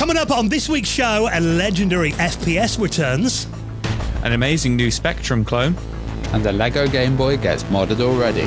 Coming up on this week's show, a legendary FPS returns. An amazing new Spectrum clone. And the Lego Game Boy gets modded already.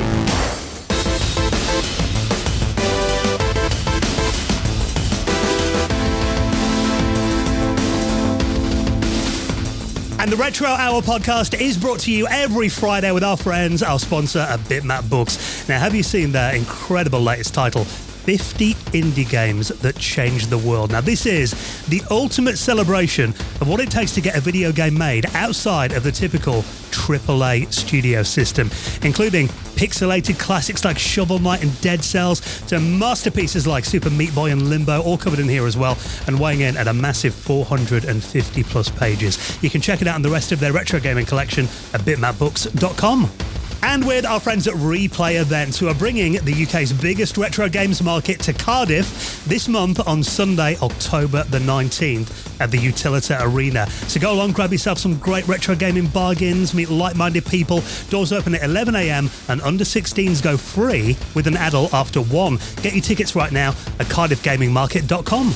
And the Retro Hour podcast is brought to you every Friday with our friends, our sponsor at Bitmap Books. Now, have you seen their incredible latest title, 50 Indie Games That Changed the World? Now, this is the ultimate celebration of what it takes to get a video game made outside of the typical AAA studio system, including pixelated classics like Shovel Knight and Dead Cells to masterpieces like Super Meat Boy and Limbo, all covered in here as well, and weighing in at a massive 450 plus pages. You can check it out and the rest of their retro gaming collection at bitmapbooks.com. And with our friends at Replay Events, who are bringing the UK's biggest retro games market to Cardiff this month on Sunday, October the 19th at the Utilita Arena. So go along, grab yourself some great retro gaming bargains, meet like-minded people. Doors open at 11 a.m. and under 16s go free with an adult after 1. Get your tickets right now at cardiffgamingmarket.com.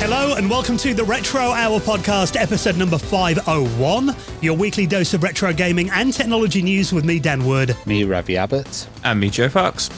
Hello and welcome to the Retro Hour podcast, episode number 501, your weekly dose of retro gaming and technology news with me, Dan Wood. Me, Ravi Abbott. And me, Joe Fox.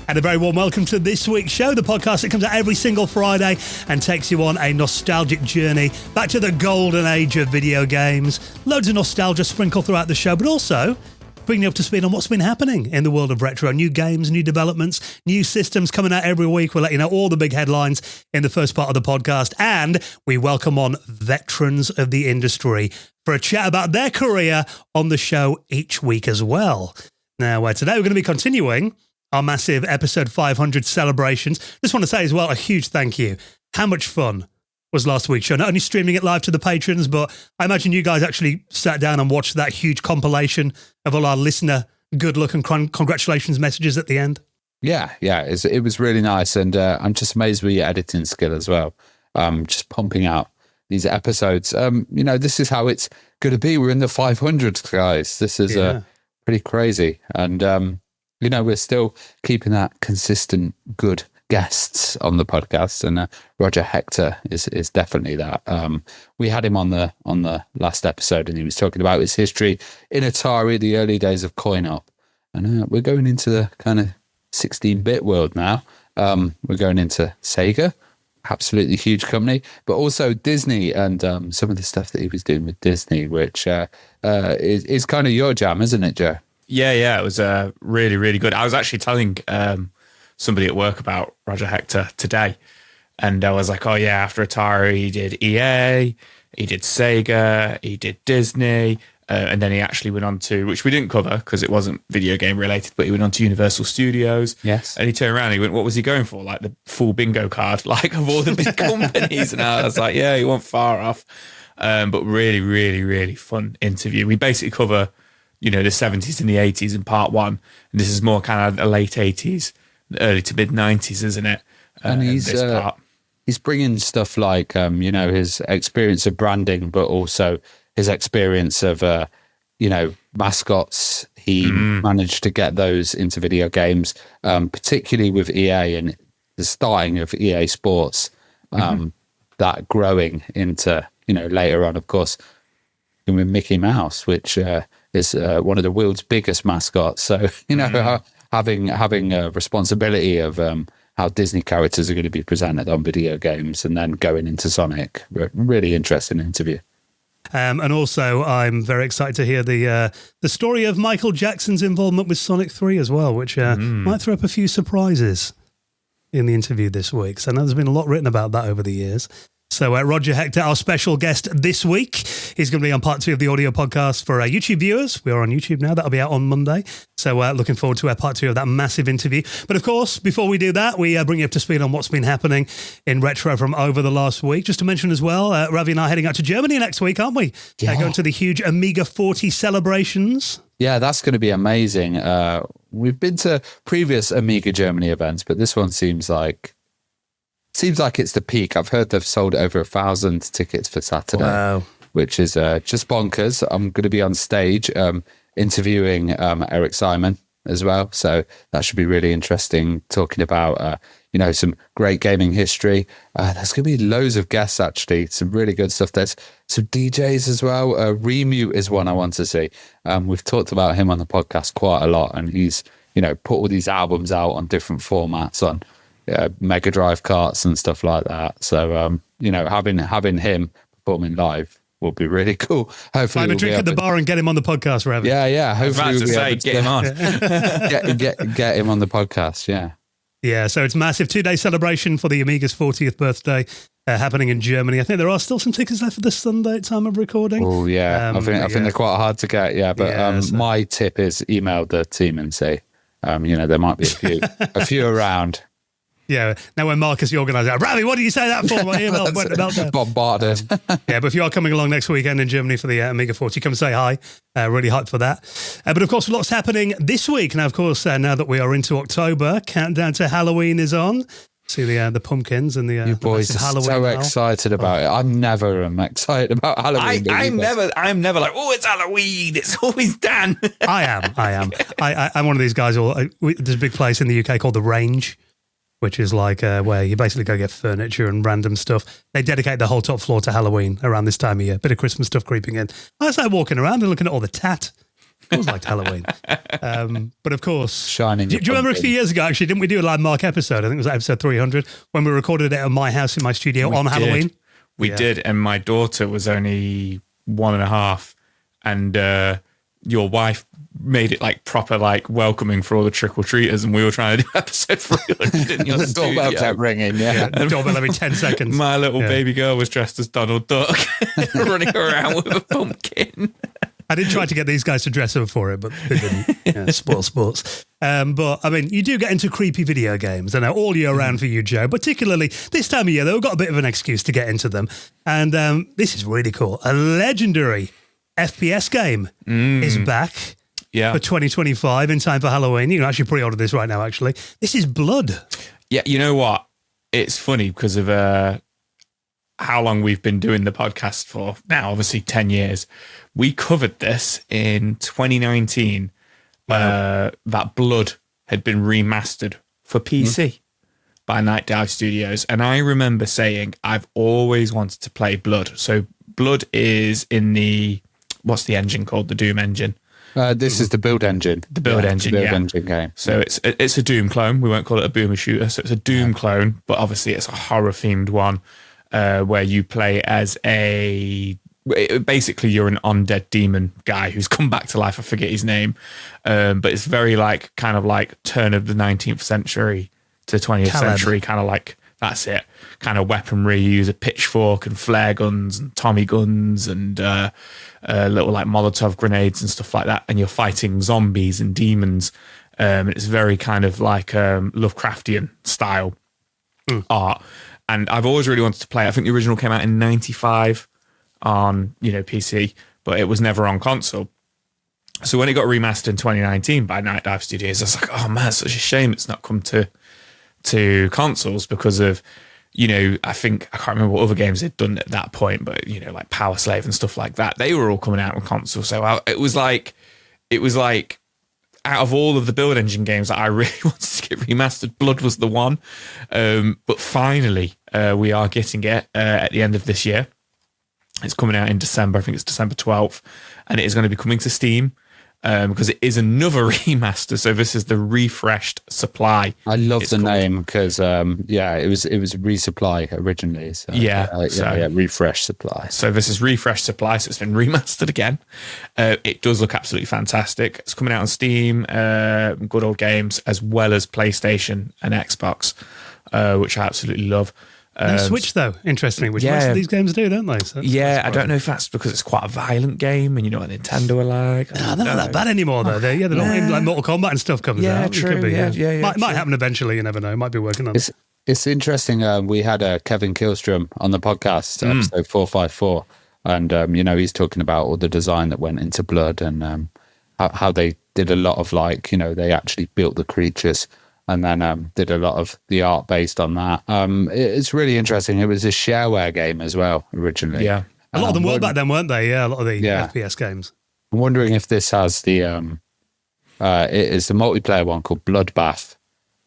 And a very warm welcome to this week's show, the podcast that comes out every single Friday and takes you on a nostalgic journey back to the golden age of video games. Loads of nostalgia sprinkled throughout the show, but also bringing you up to speed on what's been happening in the world of retro. New games, new developments, new systems coming out every week. We'll let you know all the big headlines in the first part of the podcast. And we welcome on veterans of the industry for a chat about their career on the show each week as well. Now, today we're going to be continuing our massive episode 500 celebrations. Just want to say as well, a huge thank you. How much fun was last week's show? Not only streaming it live to the patrons, but I imagine you guys actually sat down and watched that huge compilation of all our listener good luck and congratulations messages at the end. Yeah, it was really nice. And I'm just amazed with your editing skill as well. Just pumping out these episodes. This is how it's going to be. We're in the 500s, guys. This is pretty crazy. And, we're still keeping that consistent good guests on the podcast, and Roger Hector is definitely that. We had him on the last episode, and he was talking about his history in Atari, the early days of coin-op, and we're going into the kind of 16-bit world now. We're going into Sega, absolutely huge company, but also Disney, and some of the stuff that he was doing with Disney, which is kind of your jam, isn't it, Joe? Yeah, it was really, really good. I was actually telling somebody at work about Roger Hector today, and I was like, oh yeah, after Atari he did EA, he did Sega, he did Disney, and then he actually went on to, which we didn't cover because it wasn't video game related, but he went on to Universal Studios. Yes. And he turned around and he went, what was he going for? Like the full bingo card, like of all the big companies. And I was like, yeah, he wasn't far off. But really, really, really fun interview. We basically cover, the 70s and the 80s in part one. And this is more kind of the late 80s, early to mid 90s, isn't it? And he's bringing stuff like, his experience of branding, but also his experience of, mascots. He managed to get those into video games, particularly with EA and the starting of EA Sports, that growing into, later on, of course, with Mickey Mouse, which is one of the world's biggest mascots. So, having a responsibility of how Disney characters are going to be presented on video games, and then going into Sonic. Really interesting interview. And also, I'm very excited to hear the story of Michael Jackson's involvement with Sonic 3 as well, which might throw up a few surprises in the interview this week. So I know there's been a lot written about that over the years. So Roger Hector, our special guest this week, he's going to be on part 2 of the audio podcast for YouTube viewers. We are on YouTube now. That'll be out on Monday. So looking forward to part 2 of that massive interview. But of course, before we do that, we bring you up to speed on what's been happening in retro from over the last week. Just to mention as well, Ravi and I are heading out to Germany next week, aren't we? Yeah. Going to the huge Amiga 40 celebrations. Yeah, that's going to be amazing. We've been to previous Amiga Germany events, but this one seems like it's the peak. I've heard they've sold over 1,000 tickets for Saturday, wow, which is just bonkers. I'm going to be on stage interviewing Eric Simon as well, so that should be really interesting. Talking about some great gaming history. There's going to be loads of guests, actually, some really good stuff. There's some DJs as well. Remute is one I want to see. We've talked about him on the podcast quite a lot, and he's, put all these albums out on different formats on Mega Drive carts and stuff like that. So, having him performing live will be really cool. Hopefully, I'm a drink at the bar and get him on the podcast, Ravi. Yeah. Hopefully, we'll get him on. get him on the podcast. Yeah. Yeah, so it's massive 2-day celebration for the Amiga's 40th birthday happening in Germany. I think there are still some tickets left for the Sunday at time of recording. Oh yeah, I think they're quite hard to get. Yeah, but my tip is email the team and say, there might be a few around. Yeah. Now, when Marcus, the organizer, Ravi, what did you say that for? My email went about that. Bombarded. Yeah, but if you are coming along next weekend in Germany for the Amiga 40, come say hi. Really hyped for that. But of course, lots happening this week. Now, of course, now that we are into October, countdown to Halloween is on. See the pumpkins and the you boys are Halloween so excited about it. I'm never excited about Halloween. I'm never like, oh, it's Halloween. It's always Dan. I am. I'm one of these guys. There's a big place in the UK called The Range, which is like where you basically go get furniture and random stuff. They dedicate the whole top floor to Halloween around this time of year. Bit of Christmas stuff creeping in. I started walking around and looking at all the tat. I always liked Halloween. But of course, shining. Do you remember a few years ago, actually, didn't we do a landmark episode? I think it was episode 300, when we recorded it at my house in my studio on Halloween. We did, and my daughter was only 1.5, and your wife made it like proper, like welcoming for all the trick-or-treaters, and we were trying to do episode 300 in your the doorbell kept ringing, the doorbell every 10 seconds. My little baby girl was dressed as Donald Duck, running around with a pumpkin. I did try to get these guys to dress up for it, but they didn't. Yeah, sports. But, I mean, you do get into creepy video games, and they're all year round for you, Joe, particularly this time of year. They've got a bit of an excuse to get into them. And this is really cool. A legendary FPS game is back for 2025 in time for Halloween. You can actually pre-order this right now, actually. This is Blood. Yeah, you know what? It's funny because of how long we've been doing the podcast for now, obviously 10 years. We covered this in 2019. Wow. That Blood had been remastered for PC by Night Dive Studios. And I remember saying, I've always wanted to play Blood. So Blood is in the, what's the engine called? The Doom engine. This is the build engine. The build engine, the build engine game. So it's a Doom clone. We won't call it a boomer shooter. So it's a Doom clone, but obviously it's a horror-themed one where you play as basically you're an undead demon guy who's come back to life. I forget his name. But it's very like kind of like turn of the 19th century to 20th century, kind of like, that's it, kind of weaponry. You use a pitchfork and flare guns and Tommy guns and little like Molotov grenades and stuff like that. And you're fighting zombies and demons. It's very kind of like Lovecraftian style art. And I've always really wanted to play it. I think the original came out in 95 on, PC, but it was never on console. So when it got remastered in 2019 by Night Dive Studios, I was like, oh man, it's such a shame it's not come to consoles because of, I think, I can't remember what other games they'd done at that point, but, like Power Slave and stuff like that, they were all coming out on console. So it was like, out of all of the build engine games that I really wanted to get remastered, Blood was the one. But finally, we are getting it at the end of this year. It's coming out in December. I think it's December 12th. And it is going to be coming to Steam because it is another remaster. So this is the refreshed supply. I love the name because, it was Resupply originally. So, refresh supply. So this is refresh supply. So it's been remastered again. It does look absolutely fantastic. It's coming out on Steam, good old games, as well as PlayStation and Xbox, which I absolutely love. No Switch, though, interestingly, which most of these games do, don't they? So I don't know if that's because it's quite a violent game and you know what Nintendo are like. No, they're not that bad anymore, though. They're not like Mortal Kombat and stuff comes out. True. It could be, Might happen eventually, you never know. Might be working on it. It's interesting. We had Kevin Killstrom on the podcast, episode 454, and, he's talking about all the design that went into Blood and how they did a lot of they actually built the creatures and then did a lot of the art based on that. It's really interesting. It was a shareware game as well, originally. Yeah. A lot of them were back then, weren't they? Yeah, a lot of the FPS games. I'm wondering if this has the... it is the multiplayer one called Bloodbath,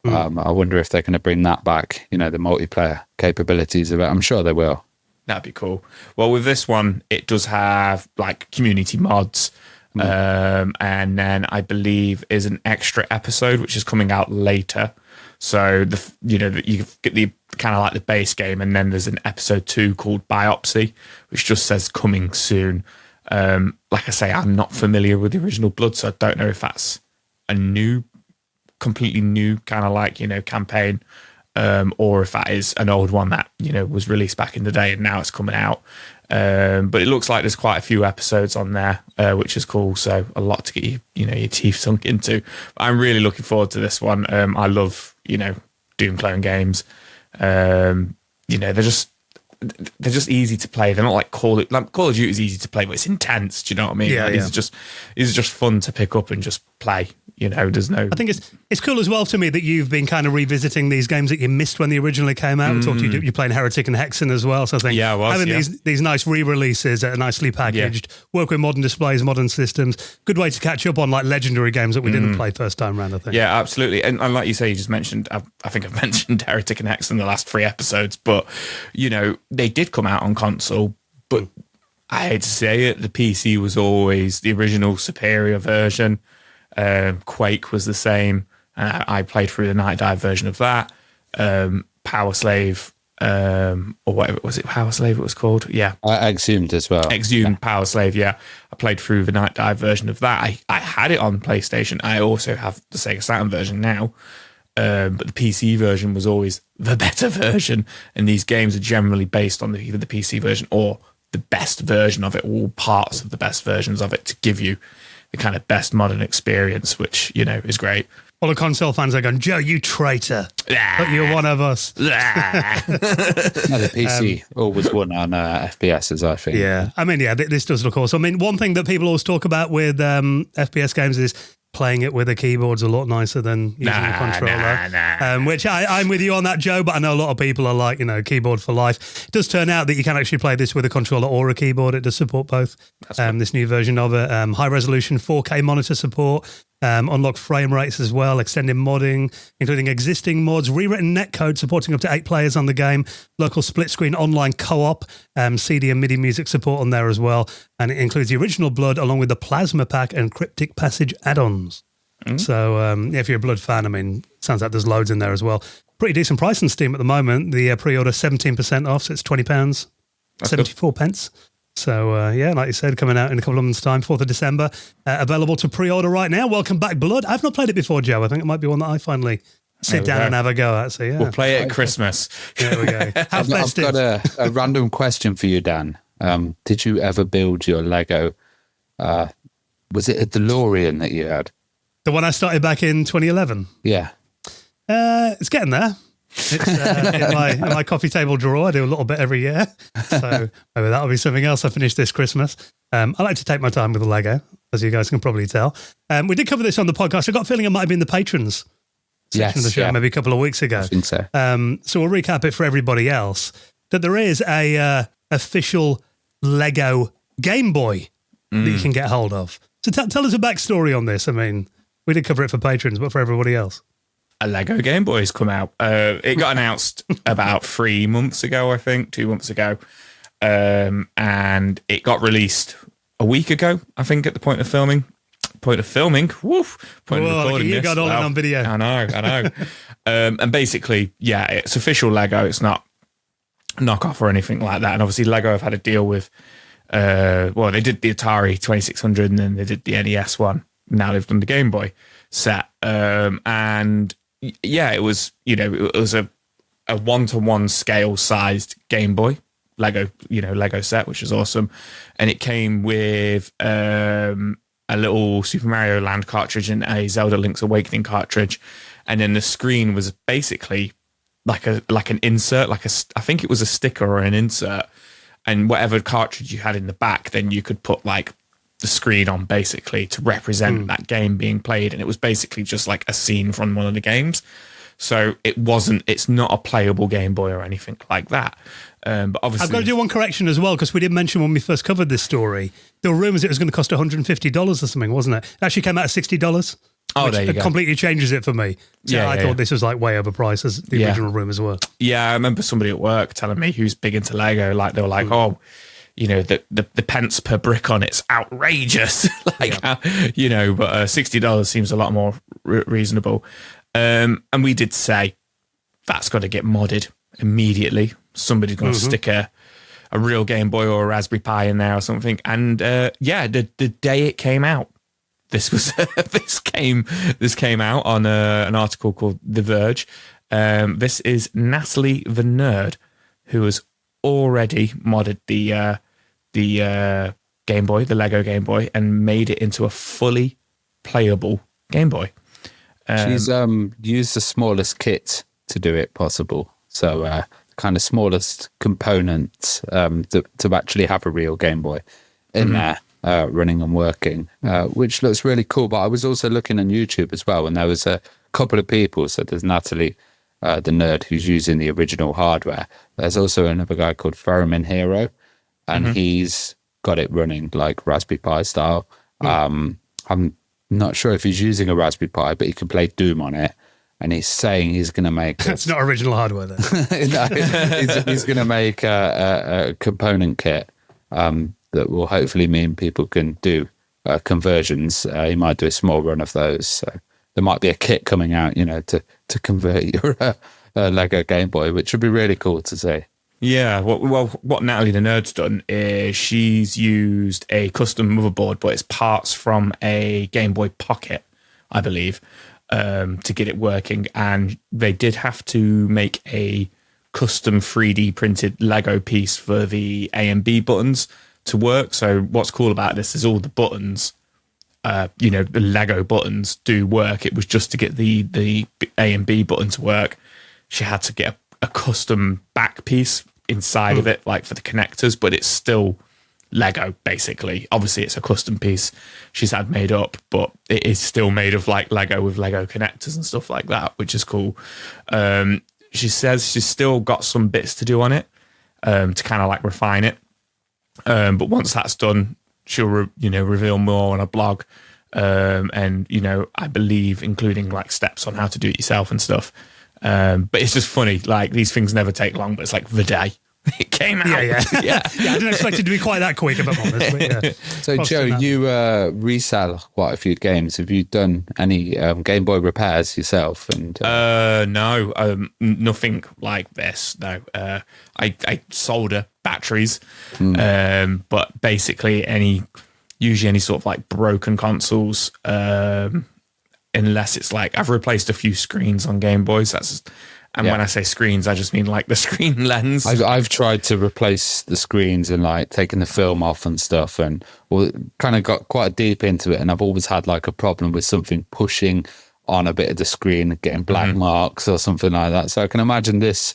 I wonder if they're going to bring that back, the multiplayer capabilities of it. I'm sure they will. That'd be cool. Well, with this one, it does have like community mods. And then I believe is an extra episode, which is coming out later. So, you get the kind of like the base game. And then there's an episode 2 called Biopsy, which just says coming soon. Like I say, I'm not familiar with the original Blood, so I don't know if that's a completely new kind of like, campaign, or if that is an old one that, was released back in the day and now it's coming out. But it looks like there's quite a few episodes on there, which is cool. So a lot to get your teeth sunk into. But I'm really looking forward to this one. I love, Doom clone games. They're just easy to play. They're not like Call of Duty is easy to play, but it's intense. Do you know what I mean? Yeah, These are just fun to pick up and just play. There's no. I think it's cool as well to me that you've been kind of revisiting these games that you missed when they originally came out. We talked to you, you're playing Heretic and Hexen as well. So I think these nice re-releases that are nicely packaged, work with modern displays, modern systems, good way to catch up on like legendary games that we didn't play first time round, I think. Yeah, absolutely. And like you say, you just mentioned, I think I've mentioned Heretic and Hexen in the last 3 episodes, but they did come out on console, but I hate to say it, the PC was always the original superior version. Quake was the same. I played through the Night Dive version of that. Power Slave, or whatever, was it Power Slave it was called? Yeah. Exhumed as well. Exhumed, Power Slave, yeah. I played through the Night Dive version of that. I had it on PlayStation. I also have the Sega Saturn version now. But the PC version was always the better version. And these games are generally based on either the PC version or the best version of it, or parts of the best versions of it to give you the kind of best modern experience, which, is great. All the console fans are going, Joe, you traitor. But you're one of us. The PC always won on FPSs, I think. Yeah. I mean, this does look awesome. I mean, one thing that people always talk about with FPS games is playing it with a keyboard's a lot nicer than using a controller. Which I'm with you on that, Joe, but I know a lot of people are like, keyboard for life. It does turn out that you can actually play this with a controller or a keyboard. It does support both. This new version of it. High resolution 4K monitor support. Unlock frame rates as well, extended modding, including existing mods, rewritten netcode supporting up to 8 players on the game, local split-screen online co-op, CD and MIDI music support on there as well, and it includes the original Blood along with the Plasma Pack and Cryptic Passage add-ons. So if you're a Blood fan, I mean, sounds like there's loads in there as well. Pretty decent price on Steam at the moment. The pre-order 17% off, so it's £20, 74 pence. So, like you said, coming out in a couple of months' time, 4th of December. Available to pre-order right now. Welcome back, Blood. I've not played it before, Joe. I think it might be one that I finally sit down and have a go at. So, yeah. We'll play it at Christmas. There we go. How festive. I've got a random question for you, Dan. Did you ever build your Lego? Was it a DeLorean that you had? The one I started back in 2011? Yeah. It's getting there. It's in my coffee table drawer. I do a little bit every year. So maybe that'll be something else I finish this Christmas. I like to take my time with the Lego, as you guys can probably tell. We did cover this on the podcast. I got a feeling it might have been the patrons section of the show maybe a couple of weeks ago. I think so. So we'll recap it for everybody else, that there is a official Lego Game Boy that you can get hold of. So tell us a backstory on this. I mean, we did cover it for patrons, but for everybody else. A Lego Game Boy has come out. It got announced about 3 months ago, I think, 2 months ago. And it got released a week ago, I think, at the point of filming. Point of recording you this. got all in on video. I know. And basically, it's official Lego. It's not knockoff or anything like that. And obviously, Lego have had a deal with, they did the Atari 2600 and then they did the NES one. Now they've done the Game Boy set. And it was, it was a 1-to-1 scale sized Game Boy Lego set, which is awesome. And it came with a little Super Mario Land cartridge and a Zelda Link's Awakening cartridge. And then the screen was basically like an insert, I think it was a sticker or an insert. And whatever cartridge you had in the back, then you could put like the screen on basically to represent that game being played. And it was basically just like a scene from one of the games. So it's not a playable Game Boy or anything like that. But obviously, I've got to do one correction as well, because we did mention when we first covered this story, there were rumours it was going to cost $150 or something, wasn't it? It actually came out at $60. Oh, which there you go. completely changes it for me. So I thought this was like way overpriced as the original room as well. Yeah, I remember somebody at work telling me who's big into Lego. Like they were like, "Oh, you know, the pence per brick on it's outrageous." But $60 seems a lot more reasonable. And we did say that's got to get modded immediately. Somebody's going to stick a real Game Boy or a Raspberry Pi in there or something. And the day it came out, this came out on an article called The Verge. This is Natalie the Nerd, who has already modded the Game Boy, the Lego Game Boy, and made it into a fully playable Game Boy. She's used the smallest kit to do it possible. So kind of smallest components to actually have a real Game Boy in there. Running and working, which looks really cool. But I was also looking on YouTube as well, and there was a couple of people. So there's Natalie, the nerd, who's using the original hardware. There's also another guy called Ferriman Hero, and he's got it running like Raspberry Pi style. I'm not sure if he's using a Raspberry Pi, but he can play Doom on it. And he's saying he's going to make... That's not original hardware then. No, he's going to make a component kit that will hopefully mean people can do conversions. He might do a small run of those. So there might be a kit coming out, to convert your Lego Game Boy, which would be really cool to see. Yeah, well, what Natalie the Nerd's done is she's used a custom motherboard, but it's parts from a Game Boy Pocket, I believe, to get it working. And they did have to make a custom 3D printed Lego piece for the A and B buttons to work. So what's cool about this is all the buttons, the Lego buttons do work. It was just to get the A and B button to work. She had to get a custom back piece inside of it, like for the connectors, but it's still Lego, basically. Obviously, it's a custom piece she's had made up, but it is still made of like Lego with Lego connectors and stuff like that, which is cool. She says she's still got some bits to do on it to kind of like refine it. But once that's done, she'll reveal more on a blog, and I believe including like steps on how to do it yourself and stuff. But it's just funny, like these things never take long, but it's like the day it came out. Yeah. I didn't expect it to be quite that quick, if I'm honest. But yeah. So Joe, you resell quite a few games. Have you done any Game Boy repairs yourself? And no, nothing like this. No, I solder batteries, but basically usually any sort of like broken consoles, unless it's like I've replaced a few screens on Game Boys. When I say screens, I just mean like the screen lens. I've tried to replace the screens and like taking the film off and stuff, and kind of got quite deep into it. And I've always had like a problem with something pushing on a bit of the screen, getting black marks or something like that. So I can imagine this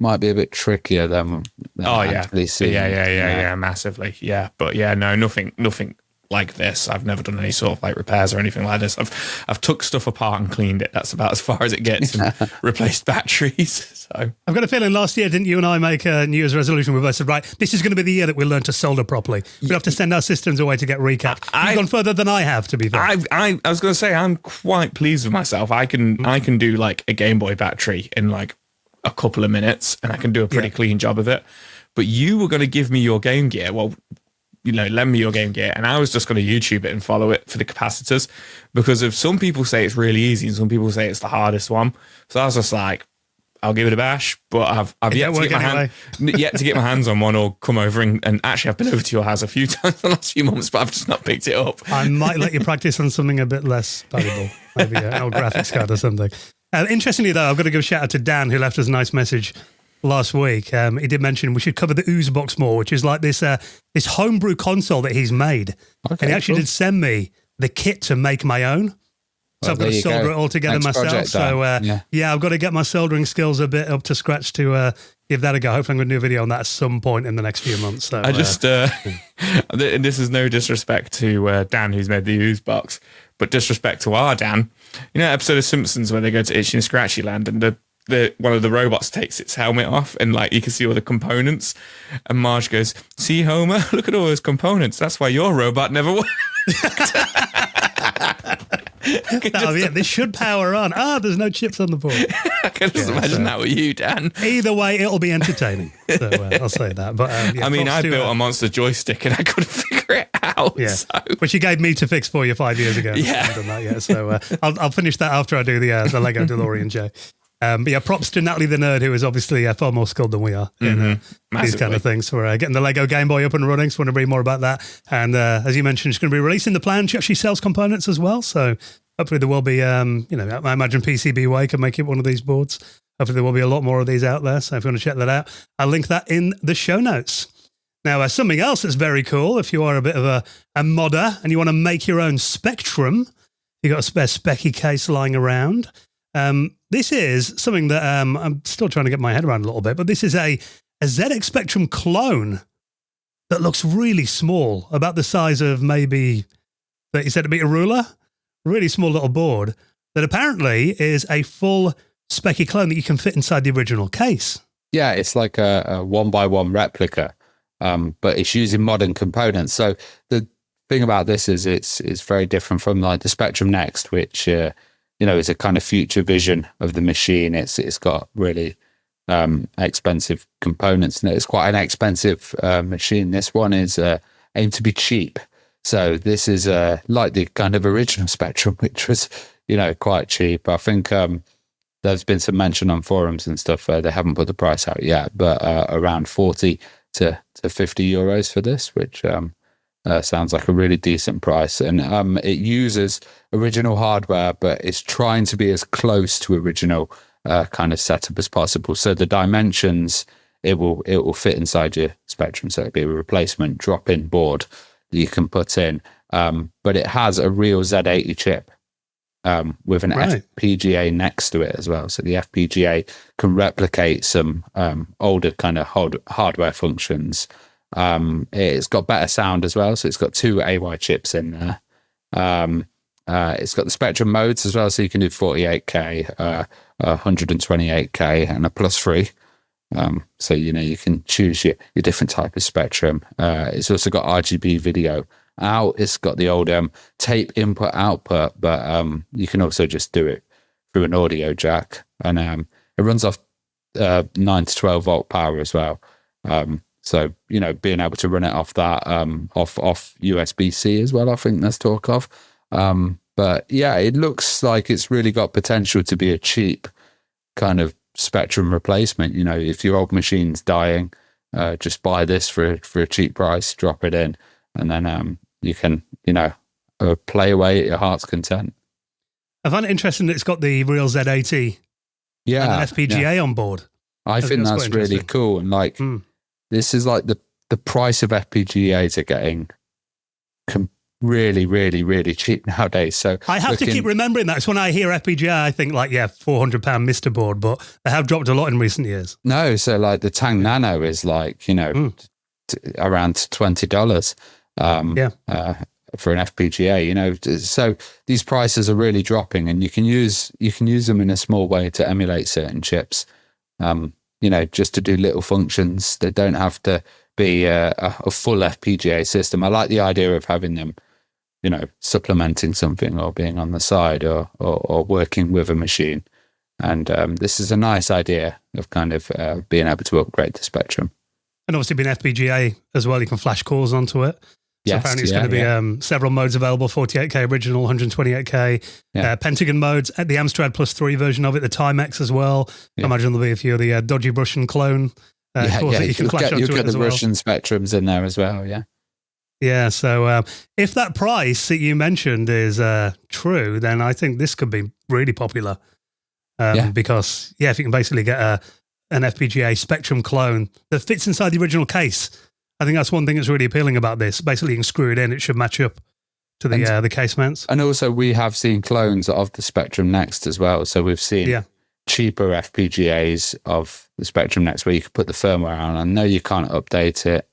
might be a bit trickier than actually seeing. Yeah, massively. Yeah, but yeah, no, nothing like this. I've never done any sort of like repairs or anything like this. I've took stuff apart and cleaned it. That's about as far as it gets, and replaced batteries. So I've got a feeling last year, didn't you and I make a New Year's resolution? We both said, right, this is going to be the year that we'll learn to solder properly. We have to send our systems away to get recapped. You've gone further than I have, to be fair. I was going to say I'm quite pleased with myself. I can do like a Game Boy battery in like a couple of minutes, and I can do a pretty clean job of it. But you were going to give me your Game Gear. Well, lend me your Game Gear, and I was just going to YouTube it and follow it for the capacitors, because if some people say it's really easy and some people say it's the hardest one. So I was just like, I'll give it a bash, but I've yet to get my hands on one or come over and actually I've been over to your house a few times in the last few months, but I've just not picked it up. I might let you practice on something a bit less valuable, maybe an old graphics card or something. Interestingly though, I've got to give a shout out to Dan, who left us a nice message last week. He did mention we should cover the Oozebox more, which is like this homebrew console that he's made. Okay, and he actually did send me the kit to make my own. So I've got to solder it all together myself. So I've got to get my soldering skills a bit up to scratch to give that a go. Hopefully I'm going to do a video on that at some point in the next few months. So I just, this is no disrespect to Dan, who's made the Oozebox, but disrespect to our Dan. Episode of Simpsons where they go to Itchy and Scratchy Land, and one of the robots takes its helmet off, and like you can see all the components, and Marge goes, "See, Homer, look at all those components. That's why your robot never worked." That'll be it. This should power on. There's no chips on the board. I can just imagine that with you, Dan. Either way, it'll be entertaining. So I'll say that. But I mean, I built a monster joystick and I couldn't figure it out. Yeah, so. Which you gave me to fix for you 5 years ago. Yeah. I haven't done that yet. So I'll finish that after I do the Lego DeLorean, Jay. But yeah, props to Natalie the Nerd, who is obviously far more skilled than we are in these kind of things. For getting the Lego Game Boy up and running. So I want to read more about that. And as you mentioned, she's going to be releasing the plan. She actually sells components as well. So hopefully there will be, I imagine PCBWay can make it one of these boards. Hopefully there will be a lot more of these out there. So if you want to check that out, I'll link that in the show notes. Now, something else that's very cool, if you are a bit of a modder and you want to make your own Spectrum, you've got a spare Specky case lying around. This is something that I'm still trying to get my head around a little bit, but this is a ZX Spectrum clone that looks really small, about the size of maybe 30 centimeter ruler, really small little board that apparently is a full Specky clone that you can fit inside the original case. Yeah, it's like a 1x1 replica, but it's using modern components. So the thing about this is it's very different from like the Spectrum Next, which is a kind of future vision of the machine. It's got really expensive components, and it's quite an expensive machine. This one is aimed to be cheap. So this is like the kind of original Spectrum, which was quite cheap. I think there's been some mention on forums and stuff. They haven't put the price out yet, but around 40 to 50 euros for this, which sounds like a really decent price. And it uses original hardware, but it's trying to be as close to original kind of setup as possible. So the dimensions, it will fit inside your Spectrum. So it'll be a replacement drop-in board that you can put in. But it has a real Z80 chip with an FPGA next to it as well. So the FPGA can replicate some older kind of hardware functions. It's got better sound as well, so it's got 2 AY chips in there. It's got the Spectrum modes as well, so you can do 48K, 128K, and a +3. So you can choose your different type of Spectrum. It's also got RGB video out. It's got the old tape input output, but you can also just do it through an audio jack, and it runs off 9 to 12 volt power as well. So, being able to run it off that, off USB-C as well, I think there's talk of. But yeah, it looks like it's really got potential to be a cheap kind of Spectrum replacement. If your old machine's dying, just buy this for a cheap price, drop it in, and then you can, play away at your heart's content. I find it interesting that it's got the real Z80 and an FPGA on board. I think that's really cool. And this is like the price of FPGAs are getting really, really, really cheap nowadays. So I have to keep remembering that. It's when I hear FPGA, I think like, £400 Mr. board, but they have dropped a lot in recent years. No, so like the Tang Nano is like, around $20 for an FPGA, so these prices are really dropping, and you can use them in a small way to emulate certain chips. Just to do little functions. They don't have to be a full FPGA system. I like the idea of having them, supplementing something or being on the side or working with a machine. And this is a nice idea of kind of being able to upgrade the Spectrum. And obviously being FPGA as well, you can flash cores onto it. So apparently it's going to be several modes available, 48K original, 128K, Pentagon modes, the Amstrad +3 version of it, the Timex as well. I imagine there'll be a few of the dodgy Russian clone cores that you can flash onto it as well. You'll get the Russian Spectrums in there as well, yeah. Yeah, so if that price that you mentioned is true, then I think this could be really popular. Because, if you can basically get an FPGA Spectrum clone that fits inside the original case, I think that's one thing that's really appealing about this. Basically, you can screw it in; it should match up to the case mounts. And also, we have seen clones of the Spectrum Next as well. So we've seen cheaper FPGAs of the Spectrum Next where you can put the firmware on. I know you can't update it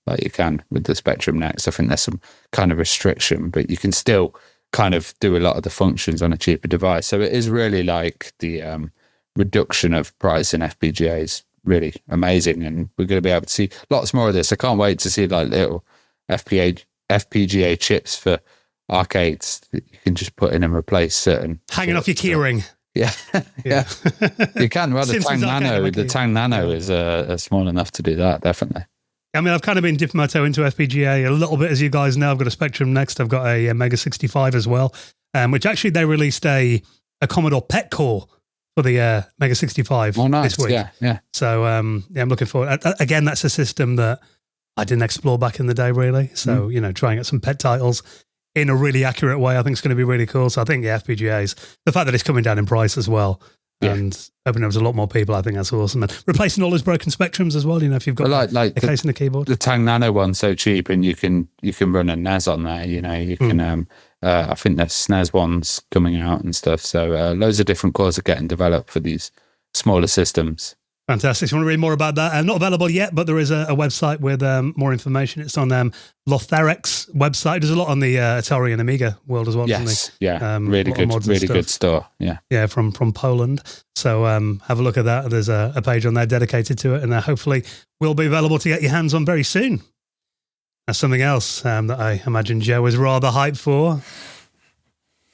like you can with the Spectrum Next. I think there's some kind of restriction, but you can still kind of do a lot of the functions on a cheaper device. So it is really like the reduction of price in FPGAs. Really amazing, and we're going to be able to see lots more of this. I can't wait to see like little FPGA chips for arcades that you can just put in and replace certain hanging off your keyring. Yeah, yeah. You can. Well, the Tang Nano, Yeah. is small enough to do that. Definitely. I mean, I've kind of been dipping my toe into FPGA a little bit, as you guys know. I've got a Spectrum next. I've got a Mega 65 as well, which actually they released a Commodore PET core for the Mega 65 this week. Yeah. So I'm looking forward. Again, that's a system that I didn't explore back in the day, really. So trying out some PET titles in a really accurate way, I think is going to be really cool. So I think FPGAs, the fact that it's coming down in price as well. Yeah. And opening up to a lot more people, I think that's awesome. And replacing all those broken Spectrums as well. If you've got a case and a keyboard, the Tang Nano one's so cheap, and you can run a NAS on there. You can. I think there's SNES ones coming out and stuff. So loads of different cores are getting developed for these smaller systems. Fantastic. If you want to read more about that, not available yet, but there is a website with more information. It's on Lotharek's website. There's a lot on the Atari and Amiga world as well. Yes, yeah, really good store. Yeah, from Poland. So have a look at that. There's a page on there dedicated to it, and hopefully will be available to get your hands on very soon. That's something else that I imagine Joe is rather hyped for.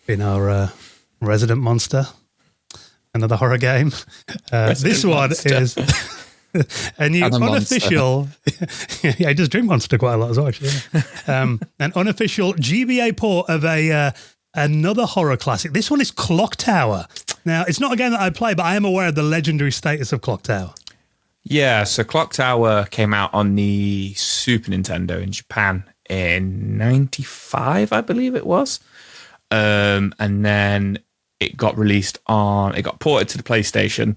Being our resident monster. Another horror game. This one is a new unofficial. Yeah, he does Dream Monster quite a lot as well, actually. Yeah. An unofficial GBA port of another horror classic. This one is Clock Tower. Now, it's not a game that I play, but I am aware of the legendary status of Clock Tower. Yeah, so Clock Tower came out on the Super Nintendo in Japan in 95, I believe it was. And then it got ported to the PlayStation,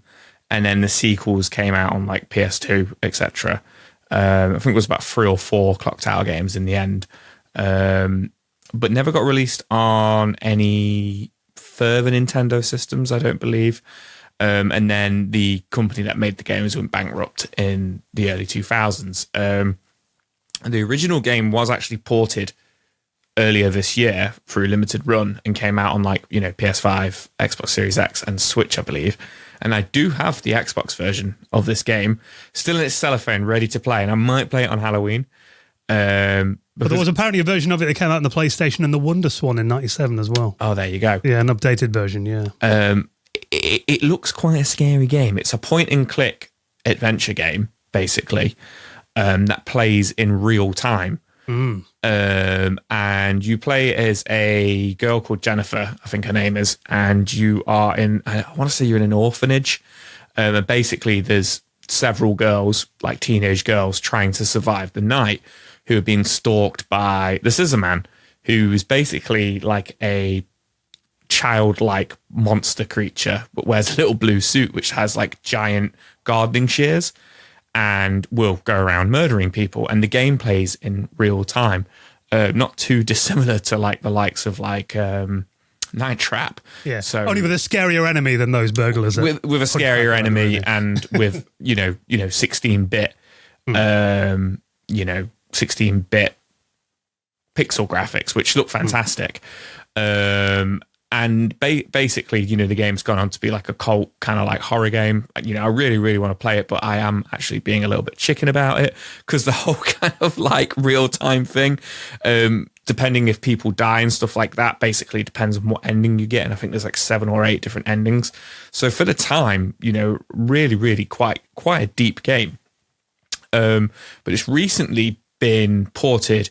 and then the sequels came out on like PS2, etc. I think it was about 3 or 4 Clock Tower games in the end, but never got released on any further Nintendo systems, I don't believe. And then the company that made the games went bankrupt in the early 2000s. The original game was actually ported earlier this year through limited run and came out on PS5, Xbox Series X and Switch, I believe. And I do have the Xbox version of this game still in its cellophane, ready to play, and I might play it on Halloween. But there was apparently a version of it that came out on the PlayStation and the Wonder Swan in 97 as well. Oh, there you go. Yeah, an updated version, yeah. It looks quite a scary game. It's a point-and-click adventure game, basically, that plays in real time. And you play as a girl called Jennifer, I think her name is, and you are I want to say you're in an orphanage. And basically there's several girls, like teenage girls, trying to survive the night, who are being stalked by the Scissor Man, who is basically like a childlike monster creature, but wears a little blue suit, which has like giant gardening shears, and will go around murdering people. And the game plays in real time, not too dissimilar to like the likes of like Night Trap. Yeah, so only with a scarier enemy than those burglars. With a scarier enemy, and with 16-bit, 16-bit pixel graphics, which look fantastic. And basically, the game's gone on to be like a cult kind of like horror game. I really, really want to play it, but I am actually being a little bit chicken about it because the whole kind of like real time thing, depending if people die and stuff like that, basically depends on what ending you get. And I think there's like 7 or 8 different endings. So for the time, really, really quite a deep game. But it's recently been ported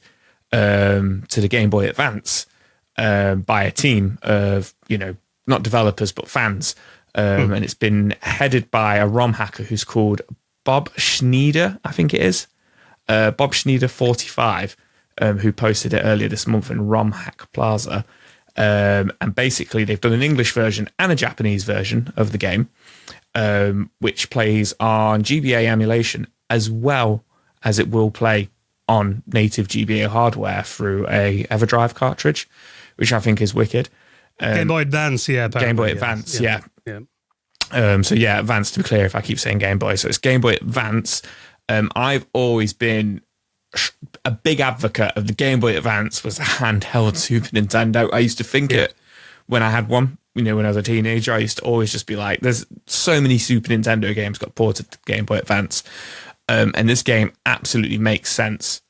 to the Game Boy Advance. By a team of, not developers, but fans. And it's been headed by a ROM hacker who's called Bob Schneider, I think it is. Bob Schneider 45, who posted it earlier this month in ROM Hack Plaza. And basically they've done an English version and a Japanese version of the game, which plays on GBA emulation, as well as it will play on native GBA hardware through a EverDrive cartridge, which I think is wicked. Game Boy Advance, yeah. Game Boy Advance, yeah. Advance, to be clear, if I keep saying Game Boy. So it's Game Boy Advance. I've always been a big advocate of the Game Boy Advance was a handheld Super Nintendo. I used to think it when I had one, when I was a teenager. I used to always just be like, there's so many Super Nintendo games got ported to Game Boy Advance. And this game absolutely makes sense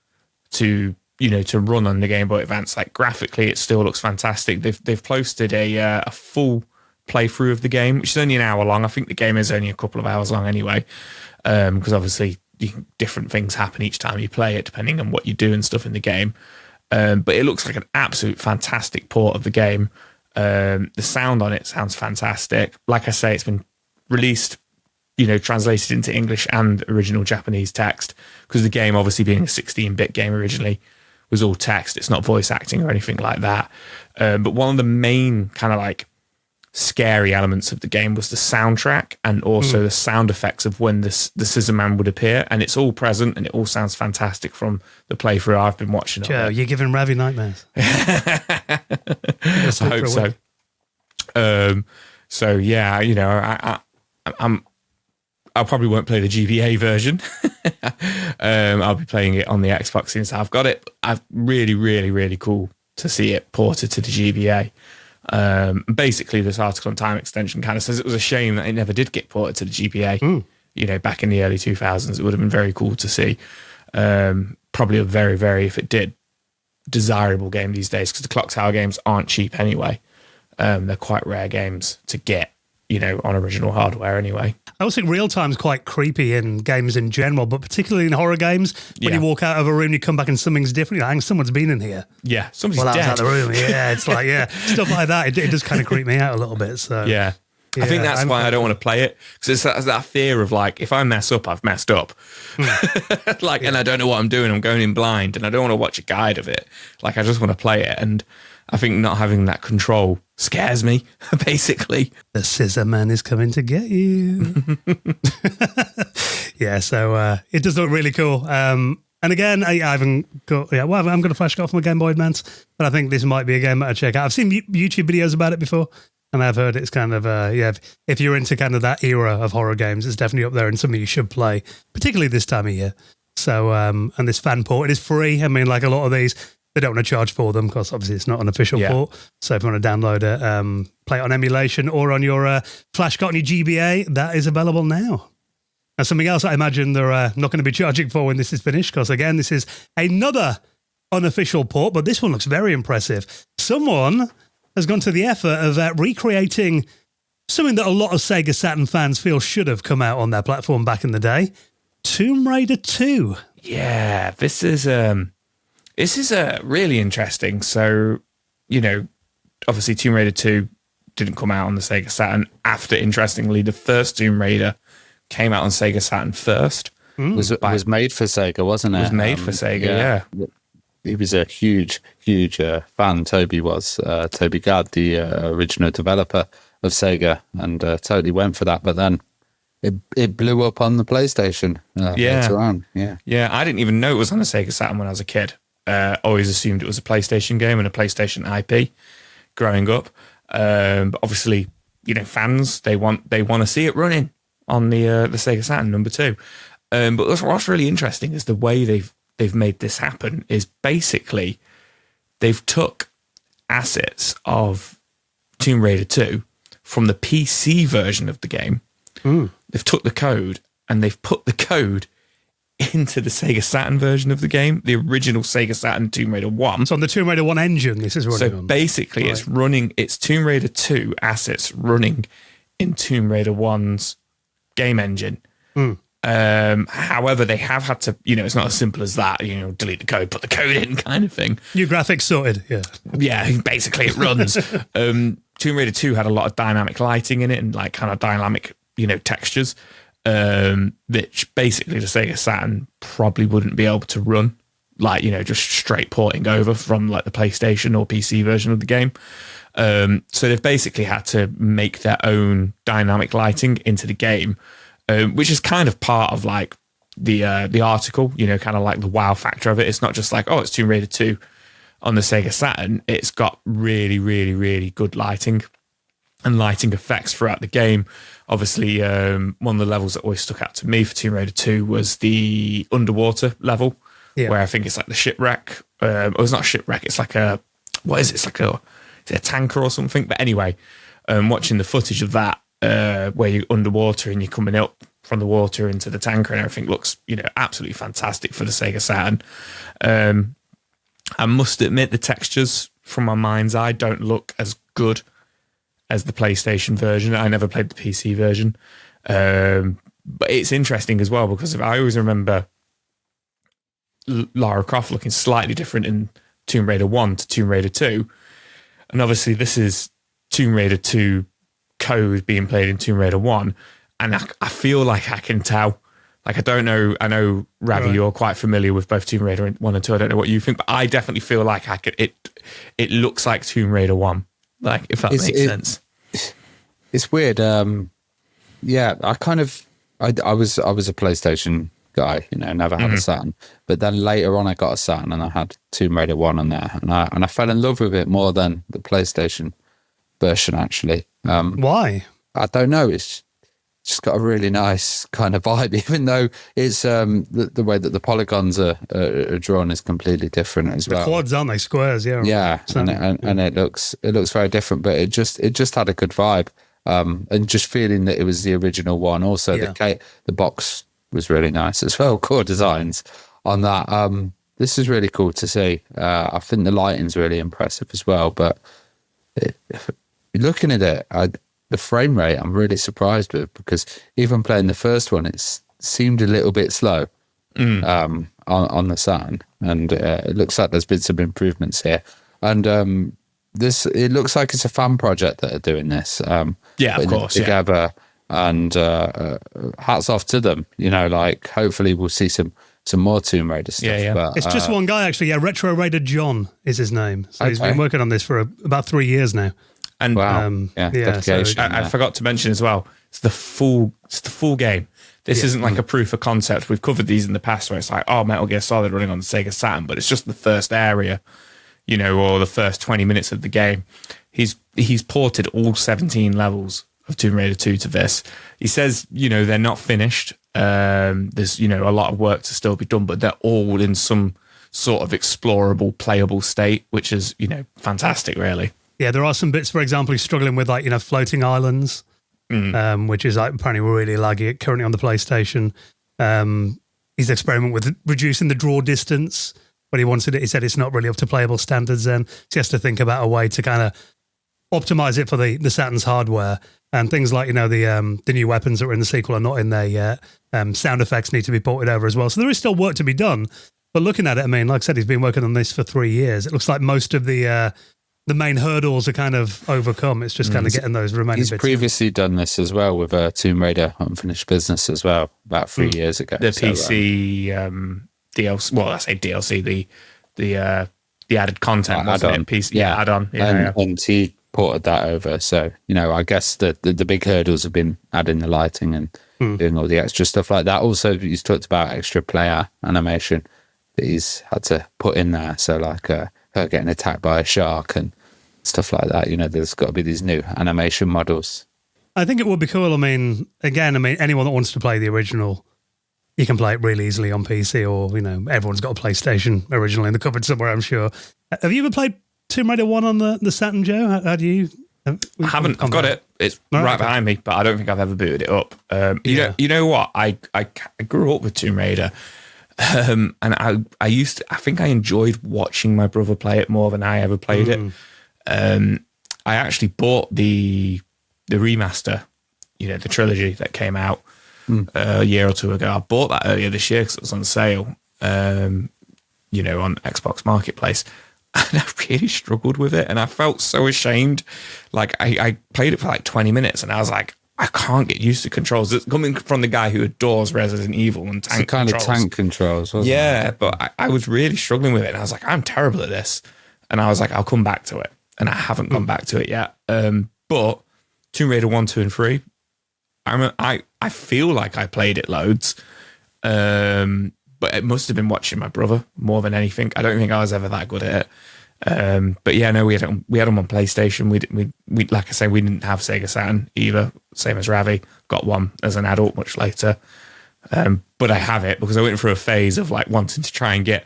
to to run on the Game Boy Advance. Like graphically, it still looks fantastic. They've posted a full playthrough of the game, which is only an hour long. I think the game is only a couple of hours long anyway, because obviously different things happen each time you play it, depending on what you do and stuff in the game. But it looks like an absolute fantastic port of the game. The sound on it sounds fantastic. Like I say, it's been released, translated into English and original Japanese text, because the game, obviously being a 16-bit game originally, was all text. It's not voice acting or anything like that. But one of the main kind of like scary elements of the game was the soundtrack, and also the sound effects of when the Scissor Man would appear, and it's all present and it all sounds fantastic from the playthrough I've been watching. Joe, you're giving Ravi nightmares. I hope so. So yeah, I probably won't play the GBA version. I'll be playing it on the Xbox since I've got it. Really, really, really cool to see it ported to the GBA. Basically, this article on Time Extension kind of says it was a shame that it never did get ported to the GBA. Back in the early 2000s, it would have been very cool to see. Probably a very, very, if it did, desirable game these days, because the Clock Tower games aren't cheap anyway. They're quite rare games to get, on original hardware anyway. I also think real time's quite creepy in games in general, but particularly in horror games. When you walk out of a room, you come back and something's different. You're like, someone's been in here. Yeah, somebody's dead. Out the room. Yeah, it's like, stuff like that. It does kind of creep me out a little bit. So yeah. I think that's why I don't want to play it, because it's that fear of like, if I mess up, I've messed up. And I don't know what I'm doing. I'm going in blind, and I don't want to watch a guide of it. Like, I just want to play it, and I think not having that control scares me, basically. The Scissor Man is coming to get you. Yeah, so it does look really cool. And again, I haven't got... Yeah, well, I'm going to flash it off my Game Boy Advance, but I think this might be a game that I check out. I've seen YouTube videos about it before, and I've heard it's kind of... if you're into kind of that era of horror games, it's definitely up there and something you should play, particularly this time of year. So, and this fan port, it is free. I mean, like a lot of these... They don't want to charge for them because obviously it's not an official port. So if you want to download it, play it on emulation or on your flash card on your GBA, that is available now. And something else I imagine they're not going to be charging for when this is finished, because again, this is another unofficial port, but this one looks very impressive. Someone has gone to the effort of recreating something that a lot of Sega Saturn fans feel should have come out on their platform back in the day, Tomb Raider 2. Yeah, this is really interesting. So, obviously Tomb Raider 2 didn't come out on the Sega Saturn after, interestingly, the first Tomb Raider came out on Sega Saturn first. Was made for Sega, wasn't it? It was made for Sega, yeah. He was a huge fan, Toby was. Toby Gad, the original developer of Sega, and totally went for that. But then it blew up on the PlayStation later on. Yeah, I didn't even know it was on the Sega Saturn when I was a kid. Always assumed it was a PlayStation game and a PlayStation IP growing up. But obviously, fans, they want to see it running on the Sega Saturn number 2. But what's really interesting is the way they've made this happen is basically they've took assets of Tomb Raider 2 from the PC version of the game. They've took the code and they've put the code into the Sega Saturn version of the game, the original Sega Saturn Tomb Raider 1. So on the Tomb Raider 1 engine, this is running on. So basically, it's Tomb Raider 2 assets running in Tomb Raider 1's game engine. However, they have had to, it's not as simple as that, delete the code, put the code in kind of thing. New graphics sorted, yeah. Yeah, basically it runs. Tomb Raider 2 had a lot of dynamic lighting in it and like kind of dynamic, textures. Which basically the Sega Saturn probably wouldn't be able to run, like, just straight porting over from like the PlayStation or PC version of the game. So they've basically had to make their own dynamic lighting into the game, which is kind of part of like the article, kind of like the wow factor of it. It's not just like, it's Tomb Raider 2 on the Sega Saturn. It's got really, really, really good lighting and lighting effects throughout the game. Obviously, one of the levels that always stuck out to me for Tomb Raider 2 was the underwater level, where I think it's like the shipwreck. It's not a shipwreck. It's like a, what is it? It's like is it a tanker or something? But anyway, watching the footage of that, where you're underwater and you're coming up from the water into the tanker and everything looks, absolutely fantastic for the Sega Saturn. I must admit the textures from my mind's eye don't look as good as the PlayStation version. I never played the PC version. But it's interesting as well because I always remember Lara Croft looking slightly different in Tomb Raider 1 to Tomb Raider 2. And obviously this is Tomb Raider 2 code being played in Tomb Raider 1. And I feel like I can tell. Like, I don't know. I know, Ravi, you're quite familiar with both Tomb Raider 1 and 2. I don't know what you think, but I definitely feel like I could. It looks like Tomb Raider 1, like, if that makes sense. It's weird. Yeah, I was a PlayStation guy, never had a Saturn. But then later on, I got a Saturn and I had Tomb Raider 1 on there, and I fell in love with it more than the PlayStation version. Actually, why? I don't know. It's just got a really nice kind of vibe, even though it's the way that the polygons are drawn is completely different as well. The quads, aren't they? Squares, yeah. Yeah, and it looks very different, but it just had a good vibe. And just feeling that it was the original one. Also, the box was really nice as well. Core designs on that. This is really cool to see. I think the lighting's really impressive as well. But looking at it, the frame rate, I'm really surprised with, because even playing the first one, it seemed a little bit slow on the Saturn, and it looks like there's been some improvements here. And it looks like it's a fan project that are doing this. Of course, together, and hats off to them. Like, hopefully we'll see some more Tomb Raider stuff. Yeah. But, it's just one guy, actually. Yeah, Retro Raider John is his name. So he's been working on this for about 3 years now. And wow, dedication. So I forgot to mention as well, it's the full game. This isn't like a proof of concept. We've covered these in the past where it's like, Metal Gear Solid running on the Sega Saturn, but it's just the first area, or the first 20 minutes of the game. He's ported all 17 levels of Tomb Raider 2 to this. He says, they're not finished. There's, a lot of work to still be done, but they're all in some sort of explorable, playable state, which is, fantastic, really. Yeah, there are some bits, for example, he's struggling with, like, floating islands, which is, like, apparently really laggy currently on the PlayStation. He's experimenting with reducing the draw distance, but he said it's not really up to playable standards then. So he has to think about a way to kind of optimize it for the Saturn's hardware. And things like, the new weapons that were in the sequel are not in there yet. Sound effects need to be ported over as well. So there is still work to be done. But looking at it, I mean, like I said, he's been working on this for 3 years. It looks like most of the main hurdles are kind of overcome. It's just kind of getting those remaining bits. He's previously done this as well with Tomb Raider Unfinished Business as well, about 3 years ago. The PC DLC, well, I say DLC, the added content, wasn't it? PC, add-on. And he ported that over. So, I guess the big hurdles have been adding the lighting and doing all the extra stuff like that. Also, he's talked about extra player animation that he's had to put in there. So, like her getting attacked by a shark and stuff like that. There's got to be these new animation models. I think it would be cool. I mean, anyone that wants to play the original, you can play it really easily on PC, or, everyone's got a PlayStation originally in the cupboard somewhere, I'm sure. Have you ever played Tomb Raider 1 on the Saturn, Joe? How do you... I haven't. I've got it. It's right behind me, but I don't think I've ever booted it up. You know what? I grew up with Tomb Raider. And I think I enjoyed watching my brother play it more than I ever played it. I actually bought the remaster, the trilogy that came out a year or two ago. I bought that earlier this year because it was on sale, on Xbox Marketplace. And I really struggled with it, and I felt so ashamed. Like, I played it for like 20 minutes, and I was like, I can't get used to controls. It's coming from the guy who adores Resident Evil and tank kind controls. Of tank controls, wasn't it? Yeah, but I was really struggling with it, and I was like, I'm terrible at this. And I was like, I'll come back to it. And I haven't gone back to it yet. But Tomb Raider 1, 2, and 3, I feel like I played it loads. But it must have been watching my brother more than anything. I don't think I was ever that good at it. But yeah, no, we had them on PlayStation. We like I say, we didn't have Sega Saturn either. Same as Ravi. Got one as an adult much later. But I have it because I went through a phase of like wanting to try and get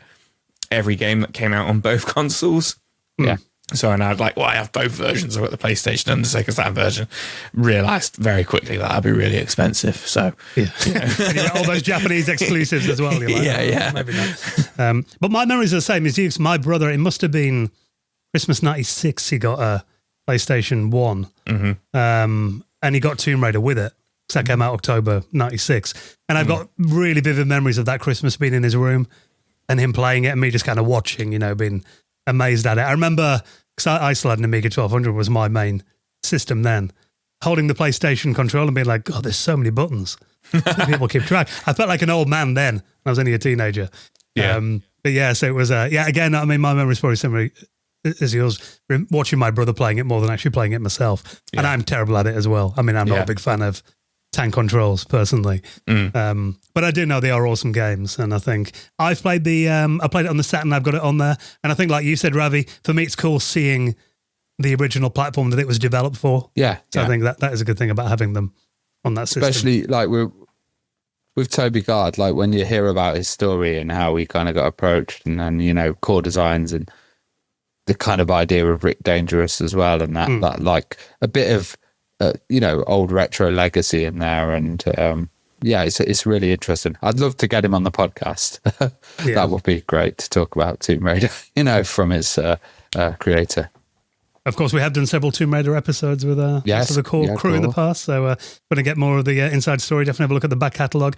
every game that came out on both consoles. Yeah. So, and I'd like, I have both versions. I've got the PlayStation and the Sega Saturn version. Realised very quickly that that'd be really expensive. So, and you got all those Japanese exclusives as well. You're like, yeah. Maybe not. But my memories are the same as you. 'Cause my brother, it must have been Christmas 96, he got a PlayStation 1. And he got Tomb Raider with it. So that came out October 96. And I've got really vivid memories of that Christmas being in his room and him playing it and me just kind of watching, being amazed at it. I remember, because I still had an Amiga 1200 was my main system then, holding the PlayStation controller and being like, God, there's so many buttons. People keep track. I felt like an old man then. I was only a teenager. Yeah. But yeah, so it was, again, I mean, my memory is probably similar as yours, watching my brother playing it more than actually playing it myself. Yeah. And I'm terrible at it as well. I mean, I'm not a big fan of tank controls personally. But I do know they are awesome games. And I think I've played I played it on the Saturn, I've got it on there. And I think like you said, Ravi, for me, it's cool seeing the original platform that it was developed for. Yeah. So I think that is a good thing about having them on that system. Especially like with Toby Gard, like when you hear about his story and how he kind of got approached and then, core designs and the kind of idea of Rick Dangerous as well. And that like a bit of, old retro legacy in there. And it's really interesting. I'd love to get him on the podcast. That would be great to talk about Tomb Raider, from his creator. Of course, we have done several Tomb Raider episodes with the core crew in the past, so going to get more of the inside story. Definitely have a look at the back catalogue.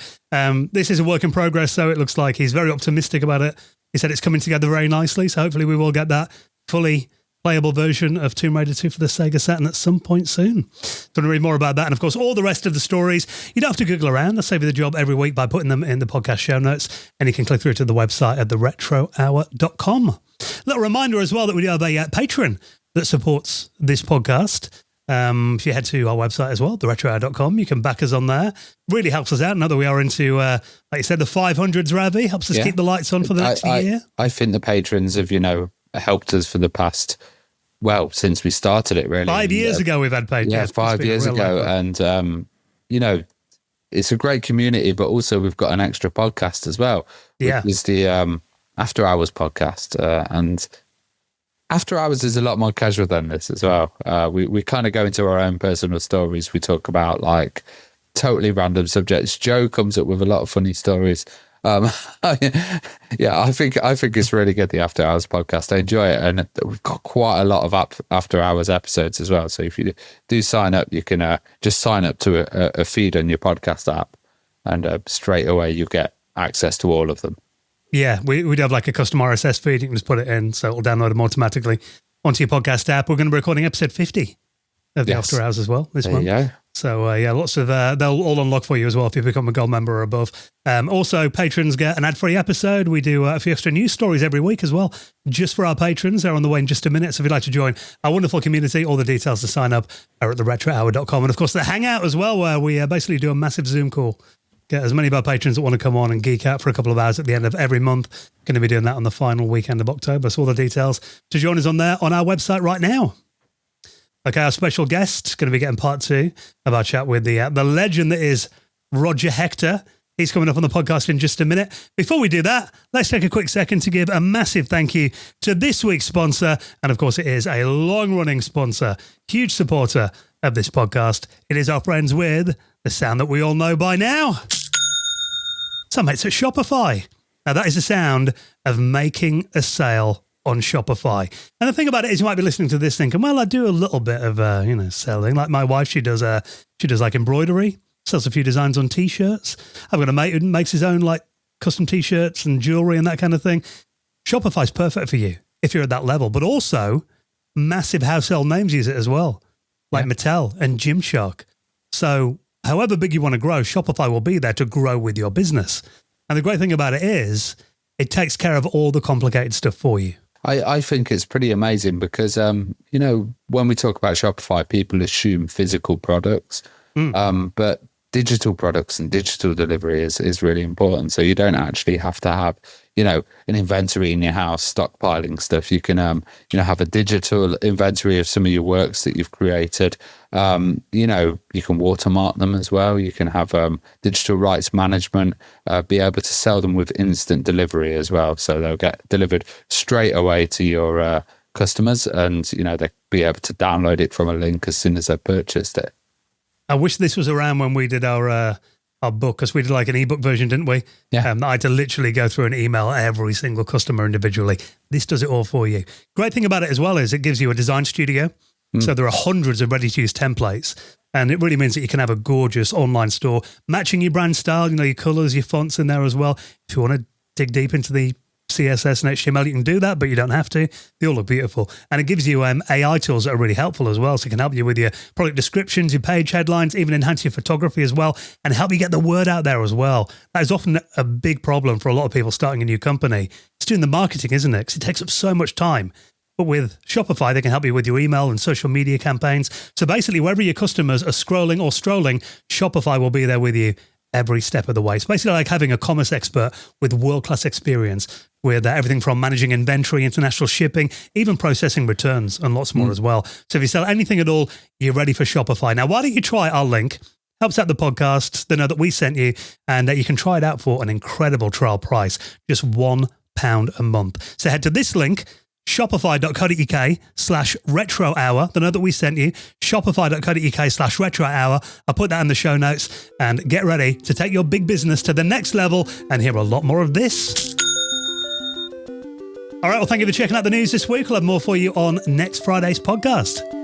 This is a work in progress, so it looks like he's very optimistic about it. He said it's coming together very nicely, so hopefully we will get that fully playable version of Tomb Raider 2 for the Sega Saturn at some point soon. So to read more about that, and of course all the rest of the stories, you don't have to Google around. I save you the job every week by putting them in the podcast show notes, and you can click through to the website at theretrohour.com. Little reminder as well that we do have a Patreon that supports this podcast. If you head to our website as well, theretrohour.com, you can back us on there. Really helps us out. Now that we are into, like you said, the 500s, Ravi, helps us keep the lights on for the next year. I think the patrons have, helped us for the past, since we started it, really. 5 years ago we've had patrons. Yeah, 5 years ago. And, it's a great community, but also we've got an extra podcast as well, which is the After Hours podcast. And After Hours is a lot more casual than this as well. We kind of go into our own personal stories. We talk about like totally random subjects. Joe comes up with a lot of funny stories. I think it's really good, the After Hours podcast. I enjoy it, and we've got quite a lot of After Hours episodes as well. So if you do sign up, you can just sign up to a feed on your podcast app, and straight away you get access to all of them. Yeah, we'd have like a custom RSS feed. You can just put it in, so it'll download them automatically onto your podcast app. We're going to be recording episode 50 of the After Hours as well this month. There you go. So, lots of, they'll all unlock for you as well if you become a gold member or above. Also, patrons get an ad-free episode. We do a few extra news stories every week as well, just for our patrons. They're on the way in just a minute. So if you'd like to join our wonderful community, all the details to sign up are at theretrohour.com. And of course, the Hangout as well, where we basically do a massive Zoom call. Get as many of our patrons that want to come on and geek out for a couple of hours at the end of every month. Going to be doing that on the final weekend of October. So all the details to join us on there on our website right now. Okay, our special guest going to be getting part 2 of our chat with the legend that is Roger Hector. He's coming up on the podcast in just a minute. Before we do that, let's take a quick second to give a massive thank you to this week's sponsor. And of course, it is a long-running sponsor, huge supporter of this podcast. It is our friends with the sound that we all know by now. Some mates at Shopify. Now, that is the sound of making a sale on Shopify. And the thing about it is, you might be listening to this thinking, well, I do a little bit of, selling. Like my wife, she does like embroidery, sells a few designs on T-shirts. I've got a mate who makes his own like custom T-shirts and jewelry and that kind of thing. Shopify's perfect for you if you're at that level, but also massive household names use it as well, like Mattel and Gymshark. So however big you want to grow, Shopify will be there to grow with your business. And the great thing about it is it takes care of all the complicated stuff for you. I think it's pretty amazing because, when we talk about Shopify, people assume physical products, but digital products and digital delivery is really important. So you don't actually have to have, an inventory in your house, stockpiling stuff. You can, have a digital inventory of some of your works that you've created. You can watermark them as well. You can have digital rights management, be able to sell them with instant delivery as well. So they'll get delivered straight away to your customers, and, they'll be able to download it from a link as soon as they've purchased it. I wish this was around when we did our our book, because we did like an ebook version, didn't we? Yeah. I had to literally go through and email every single customer individually. This does it all for you. Great thing about it as well is it gives you a design studio. So there are hundreds of ready-to-use templates. And it really means that you can have a gorgeous online store matching your brand style, your colors, your fonts in there as well. If you want to dig deep into the CSS and HTML, you can do that, but you don't have to. They all look beautiful. And it gives you AI tools that are really helpful as well. So it can help you with your product descriptions, your page headlines, even enhance your photography as well, and help you get the word out there as well. That is often a big problem for a lot of people starting a new company. It's doing the marketing, isn't it? Because it takes up so much time. But with Shopify, they can help you with your email and social media campaigns. So basically, wherever your customers are scrolling or strolling, Shopify will be there with you every step of the way. It's basically like having a commerce expert with world-class experience with everything from managing inventory, international shipping, even processing returns and lots more as well. So if you sell anything at all, you're ready for Shopify. Now, why don't you try our link? Helps out the podcast. They know that we sent you, and you can try it out for an incredible trial price, just £1 a month. So head to this link, shopify.co.uk/retro hour. They know that we sent you. Shopify.co.uk/retro hour. I'll put that in the show notes, and get ready to take your big business to the next level and hear a lot more of this. All right, well, thank you for checking out the news this week. We'll have more for you on next Friday's podcast.